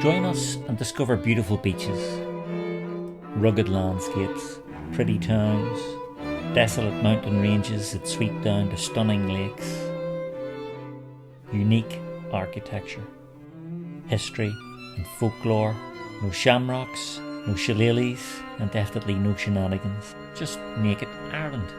Join us and discover beautiful beaches, rugged landscapes, pretty towns, desolate mountain ranges that sweep down to stunning lakes, unique architecture, history and folklore, no shamrocks, no shillelaghs, and definitely no shenanigans, just naked Ireland.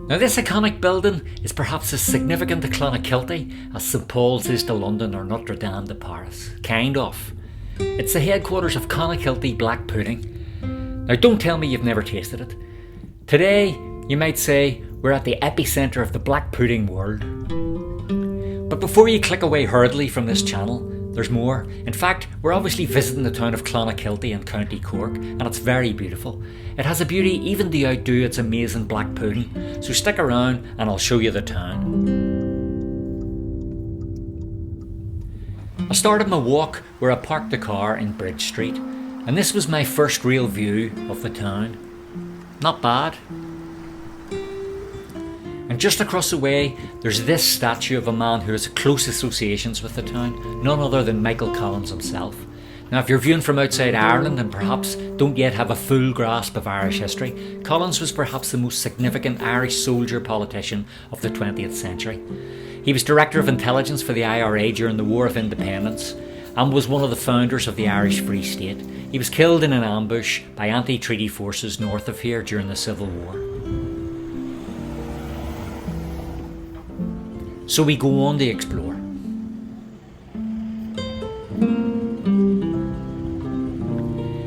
Now this iconic building is perhaps as significant to Clonakilty as St Paul's is to London or Notre Dame to Paris. Kind of. It's the headquarters of Clonakilty black pudding. Now don't tell me you've never tasted it. Today, you might say, we're at the epicentre of the black pudding world. But before you click away hurriedly from this channel, there's more. In fact, we're obviously visiting the town of Clonakilty in County Cork, and it's very beautiful. It has a beauty even to outdo its amazing black pudding, so stick around and I'll show you the town. I started my walk where I parked the car in Bridge Street, and this was my first real view of the town. Not bad. And just across the way, there's this statue of a man who has close associations with the town, none other than Michael Collins himself. Now, if you're viewing from outside Ireland and perhaps don't yet have a full grasp of Irish history, Collins was perhaps the most significant Irish soldier politician of the 20th century. He was Director of Intelligence for the IRA during the War of Independence and was one of the founders of the Irish Free State. He was killed in an ambush by anti-treaty forces north of here during the Civil War. So we go on to explore.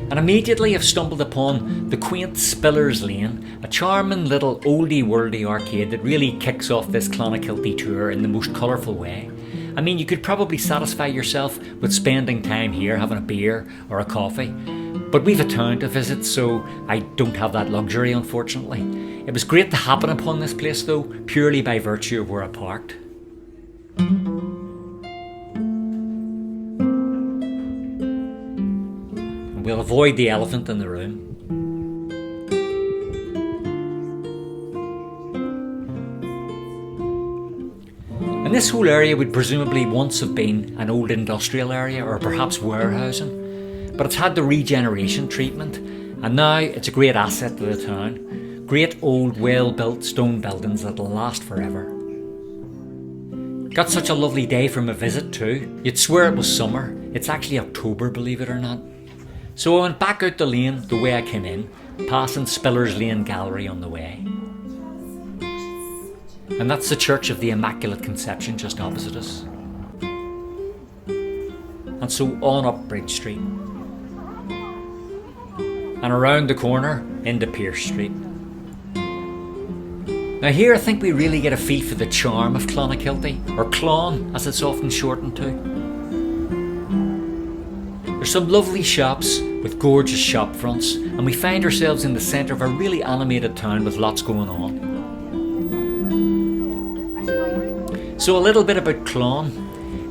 And immediately I've stumbled upon the quaint Spillers Lane, a charming little oldie-worldy arcade that really kicks off this Clonakilty tour in the most colourful way. I mean, you could probably satisfy yourself with spending time here having a beer or a coffee, but we've a town to visit, so I don't have that luxury, unfortunately. It was great to happen upon this place though, purely by virtue of where I parked. We'll avoid the elephant in the room. And this whole area would presumably once have been an old industrial area or perhaps warehousing, but it's had the regeneration treatment and now it's a great asset to the town. Great old well-built stone buildings that'll last forever. Got such a lovely day for my visit too. You'd swear it was summer. It's actually October, believe it or not. So I went back out the lane the way I came in, passing Spillers Lane Gallery on the way. And that's the Church of the Immaculate Conception just opposite us. And so on up Bridge Street. And around the corner into Pierce Street. Now here I think we really get a feel for the charm of Clonakilty, or Clon as it's often shortened to. There's some lovely shops with gorgeous shop fronts, and we find ourselves in the centre of a really animated town with lots going on. So a little bit about Clon.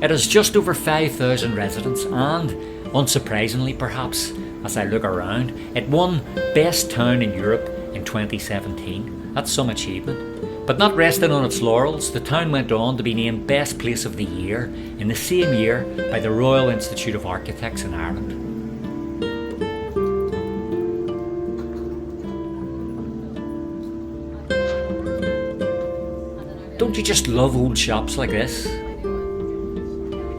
It has just over 5,000 residents and, unsurprisingly perhaps, as I look around, it won Best Town in Europe in 2017. That's some achievement. But not resting on its laurels, the town went on to be named Best Place of the Year in the same year by the Royal Institute of Architects in Ireland. Don't you just love old shops like this?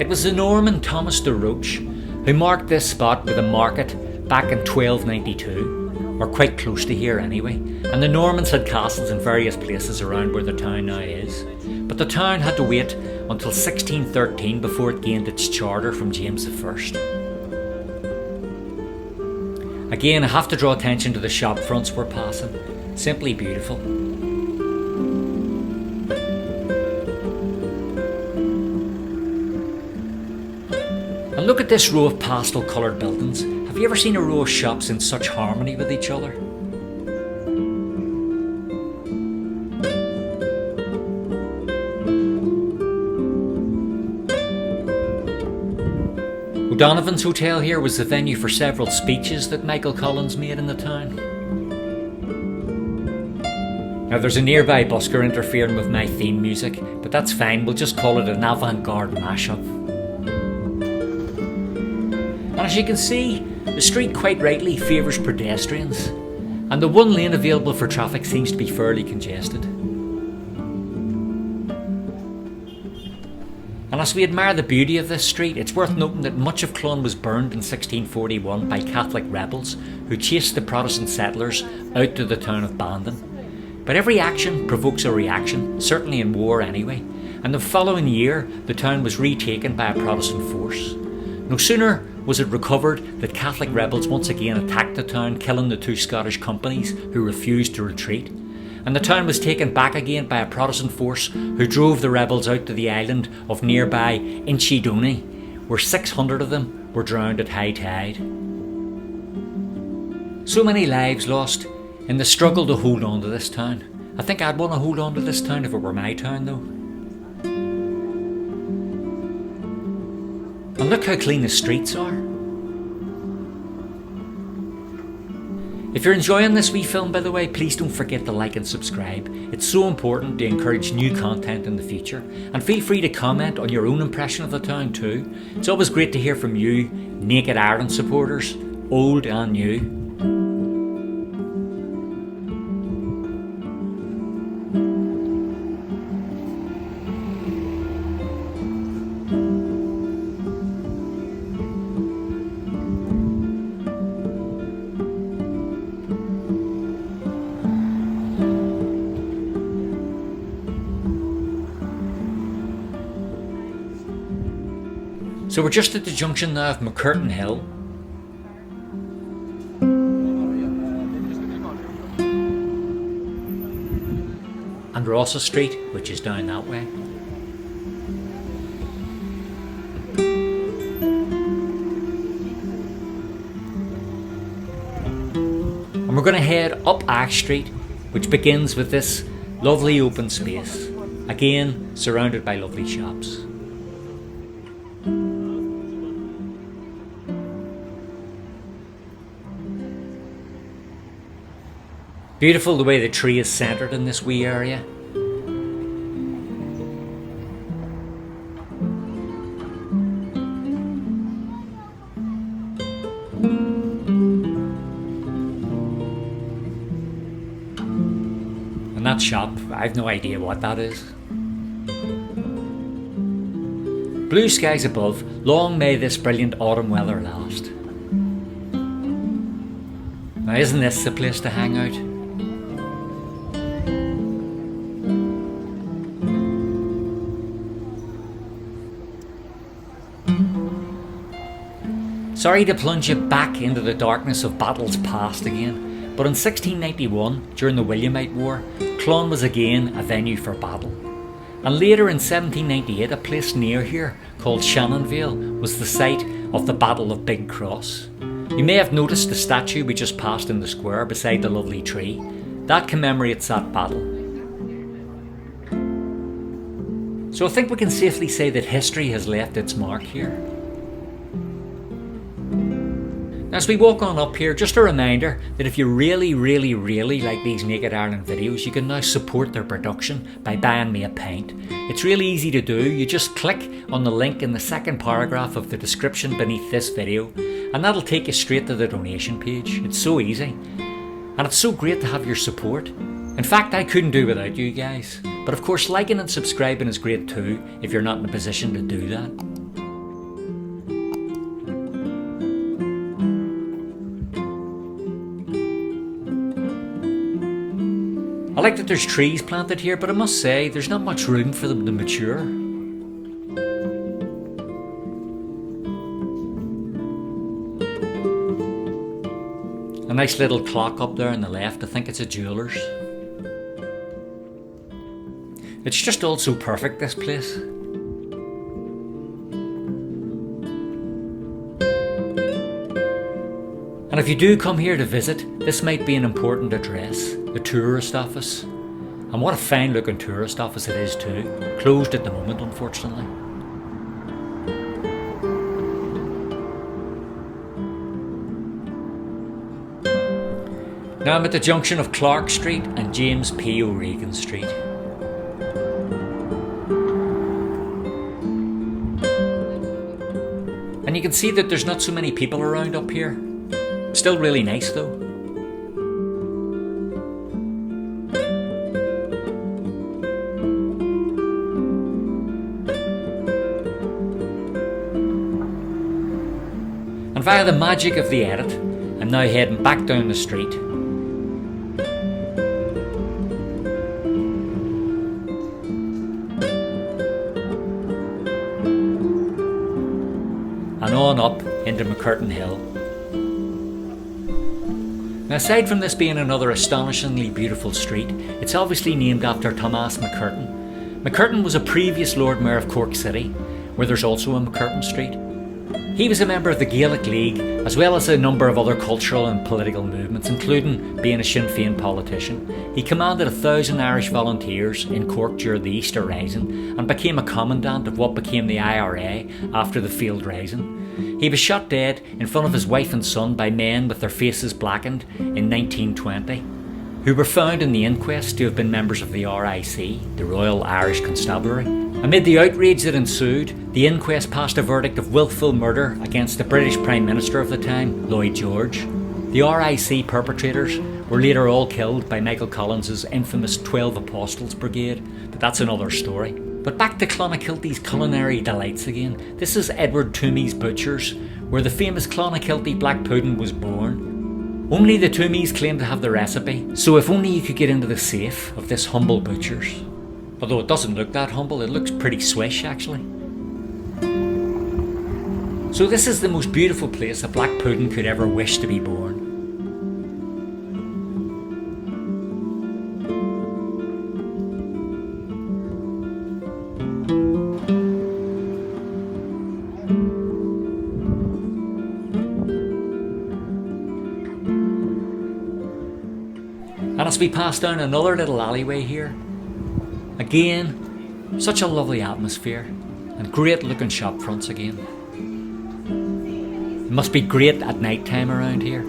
It was the Norman Thomas de Roche who marked this spot with a market back in 1292. Or quite close to here anyway, and the Normans had castles in various places around where the town now is. But the town had to wait until 1613 before it gained its charter from James I. Again, I have to draw attention to the shop fronts we're passing. Simply beautiful. And look at this row of pastel coloured buildings. Have you ever seen a row of shops in such harmony with each other? O'Donovan's Hotel here was the venue for several speeches that Michael Collins made in the town. Now there's a nearby busker interfering with my theme music, but that's fine, we'll just call it an avant-garde mashup. And as you can see, the street quite rightly favours pedestrians, and the one lane available for traffic seems to be fairly congested. And as we admire the beauty of this street, it's worth noting that much of Clon was burned in 1641 by Catholic rebels who chased the Protestant settlers out to the town of Bandon. But every action provokes a reaction, certainly in war anyway, and the following year the town was retaken by a Protestant force. No sooner was it recovered that Catholic rebels once again attacked the town, killing the 2 Scottish companies who refused to retreat, and the town was taken back again by a Protestant force who drove the rebels out to the island of nearby Inchydoney, where 600 of them were drowned at high tide. So many lives lost in the struggle to hold on to this town. I think I'd want to hold on to this town if it were my town though. And look how clean the streets are. If you're enjoying this wee film, by the way, please don't forget to like and subscribe. It's so important to encourage new content in the future. And feel free to comment on your own impression of the town too. It's always great to hear from you, Naked Ireland supporters, old and new. So we're just at the junction now of McCurtain Hill. And Rossa Street, which is down that way. And we're going to head up Ash Street, which begins with this lovely open space, again surrounded by lovely shops. Beautiful the way the tree is centred in this wee area. And that shop, I've no idea what that is. Blue skies above, long may this brilliant autumn weather last. Now isn't this the place to hang out? Sorry to plunge you back into the darkness of battles past again, but in 1691, during the Williamite War, Clon was again a venue for battle. And later in 1798, a place near here called Shannonvale was the site of the Battle of Big Cross. You may have noticed the statue we just passed in the square beside the lovely tree. That commemorates that battle. So I think we can safely say that history has left its mark here. As we walk on up here, just a reminder that if you really like these Naked Ireland videos, you can now support their production by buying me a pint. It's really easy to do. You just click on the link in the second paragraph of the description beneath this video, and that'll take you straight to the donation page. It's so easy. And it's so great to have your support. In fact, I couldn't do without you guys. But of course, liking and subscribing is great too, if you're not in a position to do that. I like that there's trees planted here, but I must say there's not much room for them to mature. A nice little clock up there on the left, I think it's a jeweller's. It's just all so perfect, this place. And if you do come here to visit, this might be an important address, the tourist office. And what a fine looking tourist office it is too. Closed at the moment, unfortunately. Now I'm at the junction of Clark Street and James P. O'Regan Street. And you can see that there's not so many people around up here. Still really nice though. And via the magic of the edit, I'm now heading back down the street. And on up into McCurtain Hill. Now, aside from this being another astonishingly beautiful street, it's obviously named after Thomas McCurtain. McCurtain was a previous Lord Mayor of Cork City, where there's also a McCurtain Street. He was a member of the Gaelic League, as well as a number of other cultural and political movements, including being a Sinn Féin politician. He commanded 1,000 Irish volunteers in Cork during the Easter Rising and became a commandant of what became the IRA after the failed Rising. He was shot dead in front of his wife and son by men with their faces blackened in 1920, who were found in the inquest to have been members of the RIC, the Royal Irish Constabulary. Amid the outrage that ensued, the inquest passed a verdict of willful murder against the British Prime Minister of the time, Lloyd George. The RIC perpetrators were later all killed by Michael Collins's infamous 12 Apostles Brigade, but that's another story. But back to Clonakilty's culinary delights again. This is Edward Toomey's Butchers, where the famous Clonakilty black pudding was born. Only the Toomeys claim to have the recipe, so if only you could get into the safe of this humble butcher's. Although it doesn't look that humble, it looks pretty swish actually. So this is the most beautiful place a black pudding could ever wish to be born. And as we pass down another little alleyway here, again, such a lovely atmosphere and great looking shop fronts again. It must be great at night time around here.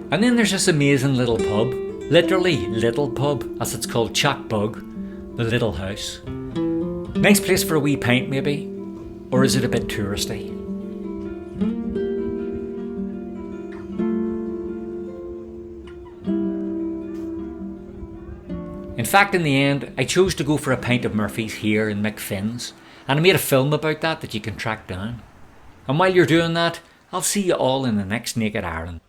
And then there's this amazing little pub, literally little pub, as it's called, Chalk Bug, the Little House. Nice place for a wee pint maybe, or is it a bit touristy? In fact, in the end, I chose to go for a pint of Murphy's here in McFinn's, and I made a film about that you can track down. And while you're doing that, I'll see you all in the next Naked Ireland.